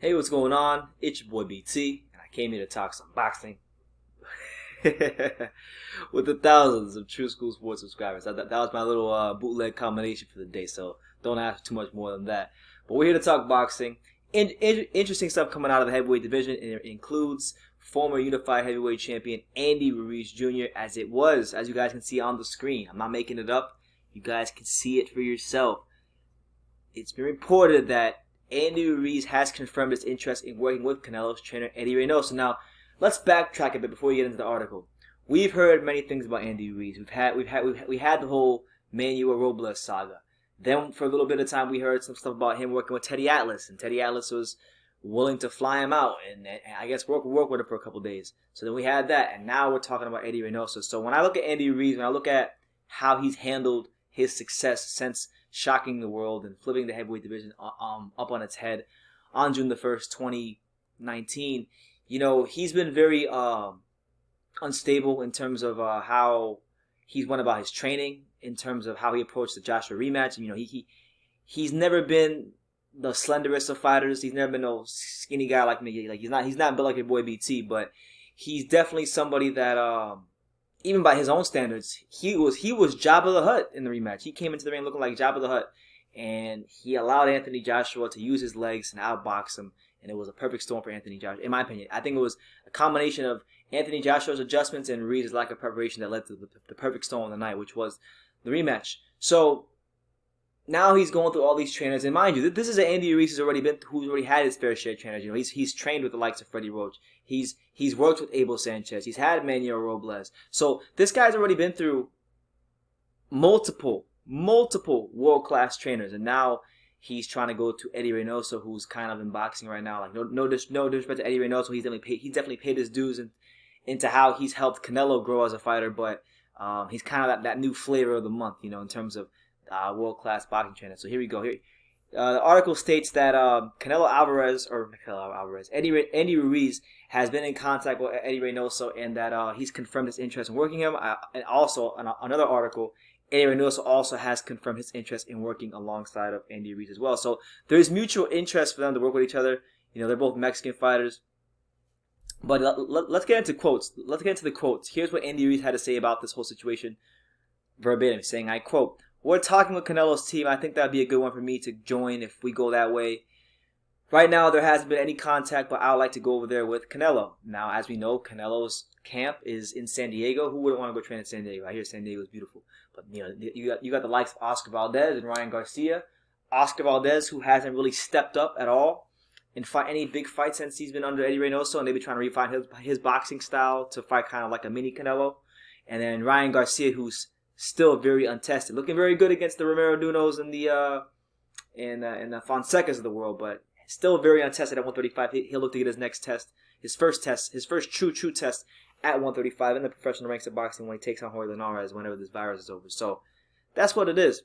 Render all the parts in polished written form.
Hey, what's going on? It's your boy BT, and I came here to talk some boxing with the thousands of True School Sports subscribers. That was my little bootleg combination for the day, so don't ask too much more than that. But we're here to talk boxing. Interesting stuff coming out of the heavyweight division, and it includes former unified heavyweight champion Andy Ruiz Jr. as you guys can see on the screen. I'm not making it up. You guys can see it for yourself. It's been reported that Andy Ruiz has confirmed his interest in working with Canelo's trainer Eddie Reynoso. Now, let's backtrack a bit before we get into the article. We've heard many things about Andy Ruiz. We had the whole Manuel Robles saga. Then for a little bit of time, we heard some stuff about him working with Teddy Atlas, and Teddy Atlas was willing to fly him out and I guess work with him for a couple of days. So then we had that, and now we're talking about Eddie Reynoso. So when I look at Andy Ruiz, when I look at how he's handled his success since shocking the world and flipping the heavyweight division up on its head on June the 1st, 2019, he's been very unstable in terms of how he's went about his training, in terms of how he approached the Joshua rematch. He's never been the slenderest of fighters. He's never been no skinny guy like me. Like he's not built like your boy BT, but he's definitely somebody that even by his own standards, he was Jabba the Hutt in the rematch. He came into the ring looking like Jabba the Hutt, and he allowed Anthony Joshua to use his legs and outbox him, and it was a perfect storm for Anthony Joshua, in my opinion. I think it was a combination of Anthony Joshua's adjustments and Ruiz's lack of preparation that led to the perfect storm of the night, which was the rematch. So now he's going through all these trainers, and mind you, this is an Andy Ruiz who's already had his fair share of trainers. He's trained with the likes of Freddie Roach. He's worked with Abel Sanchez. He's had Manuel Robles. So this guy's already been through multiple world-class trainers, and now he's trying to go to Eddie Reynoso, who's kind of in boxing right now. Like no disrespect to Eddie Reynoso, he's definitely paid his dues into how he's helped Canelo grow as a fighter, but he's kind of that new flavor of the month, in terms of world-class boxing trainer. So here we go. The article states that Andy Ruiz has been in contact with Eddie Reynoso, and that he's confirmed his interest in working him. And also, another article, Eddie Reynoso also has confirmed his interest in working alongside of Andy Ruiz as well. So there's mutual interest for them to work with each other. They're both Mexican fighters. But let's get into quotes. Let's get into the quotes. Here's what Andy Ruiz had to say about this whole situation verbatim, saying, I quote, "We're talking with Canelo's team. I think that'd be a good one for me to join if we go that way. Right now, there hasn't been any contact, but I would like to go over there with Canelo." Now, as we know, Canelo's camp is in San Diego. Who wouldn't want to go train in San Diego? I hear San Diego is beautiful. But, you got the likes of Oscar Valdez and Ryan Garcia. Oscar Valdez, who hasn't really stepped up at all in any big fight since he's been under Eddie Reynoso, and they've been trying to refine his boxing style to fight kind of like a mini Canelo. And then Ryan Garcia, who's still very untested, looking very good against the Romero Dunos and the Fonsecas of the world, but still very untested at 135. He'll look to get his next test, his first true test at 135 in the professional ranks of boxing when he takes on Jorge Linares whenever this virus is over. So that's what it is.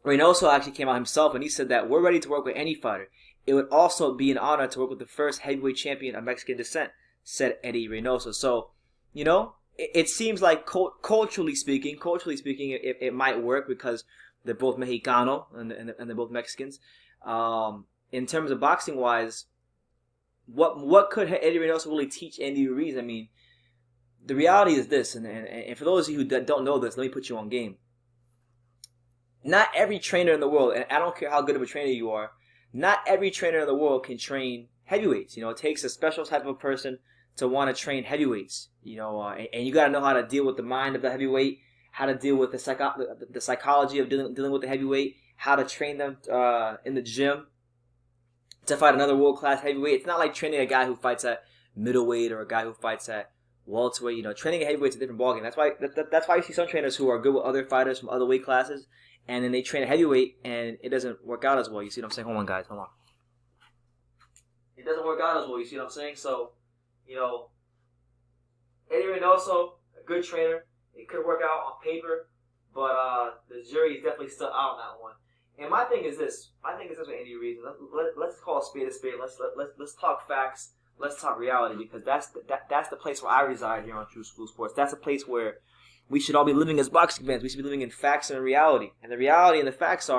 Reynoso actually came out himself and he said that we're ready to work with any fighter. It would also be an honor to work with the first heavyweight champion of Mexican descent, said Eddie Reynoso. So, it seems like culturally speaking, it might work because they're both Mexicano and they're both Mexicans. In terms of boxing wise, what could Eddie Reynoso really teach Andy Ruiz? I mean, the reality is this, and for those of you who don't know this, let me put you on game. Not every trainer in the world, and I don't care how good of a trainer you are, not every trainer in the world can train heavyweights. It takes a special type of person to want to train heavyweights, and you got to know how to deal with the mind of the heavyweight, how to deal with the psychology of dealing with the heavyweight, how to train them in the gym to fight another world-class heavyweight. It's not like training a guy who fights at middleweight or a guy who fights at welterweight. Training a heavyweight's a different ballgame. That's why you see some trainers who are good with other fighters from other weight classes, and then they train a heavyweight and it doesn't work out as well. You see what I'm saying? Hold on, guys. Hold on. It doesn't work out as well. You see what I'm saying? So, Eddie Reynoso, a good trainer. It could work out on paper, but the jury is definitely still out on that one. And my thing is this with Andy Ruiz. Let's call a spade a spade. Let's talk facts. Let's talk reality, because that's the place where I reside here on True School Sports. That's a place where we should all be living as boxing fans. We should be living in facts and reality. And the reality and the facts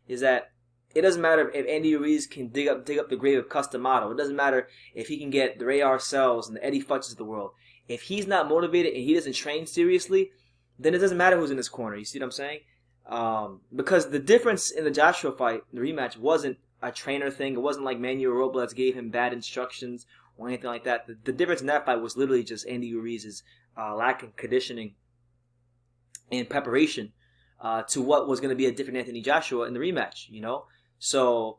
is that It doesn't matter if Andy Ruiz can dig up the grave of Cus D'Amato. It doesn't matter if he can get the Ray Arcells and the Eddie Futches of the world. If he's not motivated and he doesn't train seriously, then it doesn't matter who's in his corner. You see what I'm saying? Because the difference in the Joshua fight, the rematch, wasn't a trainer thing. It wasn't like Manuel Robles gave him bad instructions or anything like that. The difference in that fight was literally just Andy Ruiz's lack of conditioning and preparation to what was going to be a different Anthony Joshua in the rematch. You know, so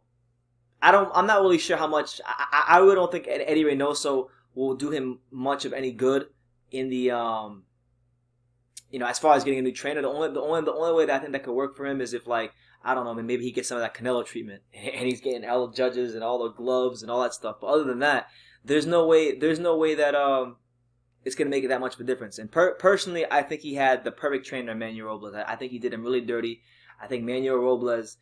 I'm not really sure how much. I really don't think Eddie Reynoso will do him much of any good in the as far as getting a new trainer. The only way that I think that could work for him is if, like, I don't know, maybe he gets some of that Canelo treatment and he's getting all the judges and all the gloves and all that stuff. But other than that, there's no way that it's gonna make it that much of a difference. And personally, I think he had the perfect trainer, Manuel Robles. I think he did him really dirty. I think Manuel Robles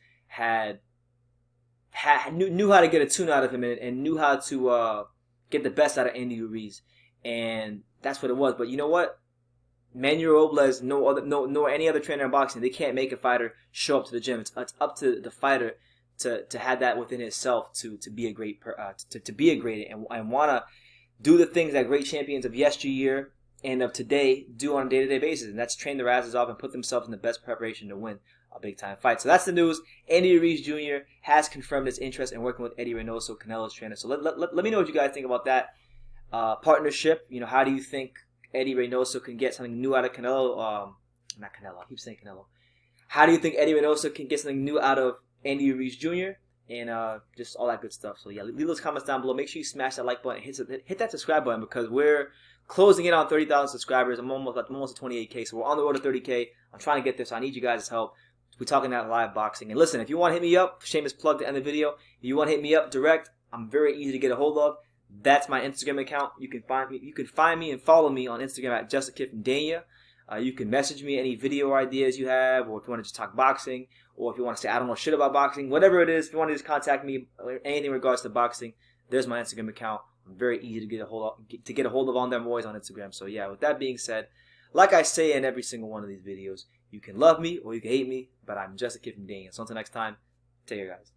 knew how to get a tune out of him and knew how to get the best out of Andy Ruiz, and that's what it was. But you know what? Manuel Robles, nor any other trainer in boxing, they can't make a fighter show up to the gym. It's up to the fighter to have that within himself to be a great to be a great and want to do the things that great champions of yesteryear and of today do on a day-to-day basis, and that's train their asses off and put themselves in the best preparation to win a big-time fight. So that's the news. Andy Ruiz Jr. has confirmed his interest in working with Eddie Reynoso, Canelo's trainer. So let me know what you guys think about that partnership. You know, how do you think Eddie Reynoso can get something new out of Canelo? Not Canelo. I keep saying Canelo. How do you think Eddie Reynoso can get something new out of Andy Ruiz Jr.? And just all that good stuff. So yeah, leave those comments down below. Make sure you smash that like button, hit that subscribe button, because we're closing in on 30,000 subscribers. I'm almost at 28K, so we're on the road to 30K. I'm trying to get there, so I need you guys' help. We're talking about live boxing. And listen, if you want to hit me up, shameless plug to end the video. If you want to hit me up direct, I'm very easy to get a hold of. That's my Instagram account. You can find me. You can find me and follow me on Instagram at JustAKidFromDania. You can message me any video ideas you have, or if you want to just talk boxing, or if you want to say I don't know shit about boxing, whatever it is. If you want to just contact me, anything in regards to boxing, there's my Instagram account. I'm very easy to get a hold of on them boys on Instagram. So yeah, with that being said, like I say in every single one of these videos, you can love me or you can hate me, but I'm just a kid from Dania. So until next time, take care, guys.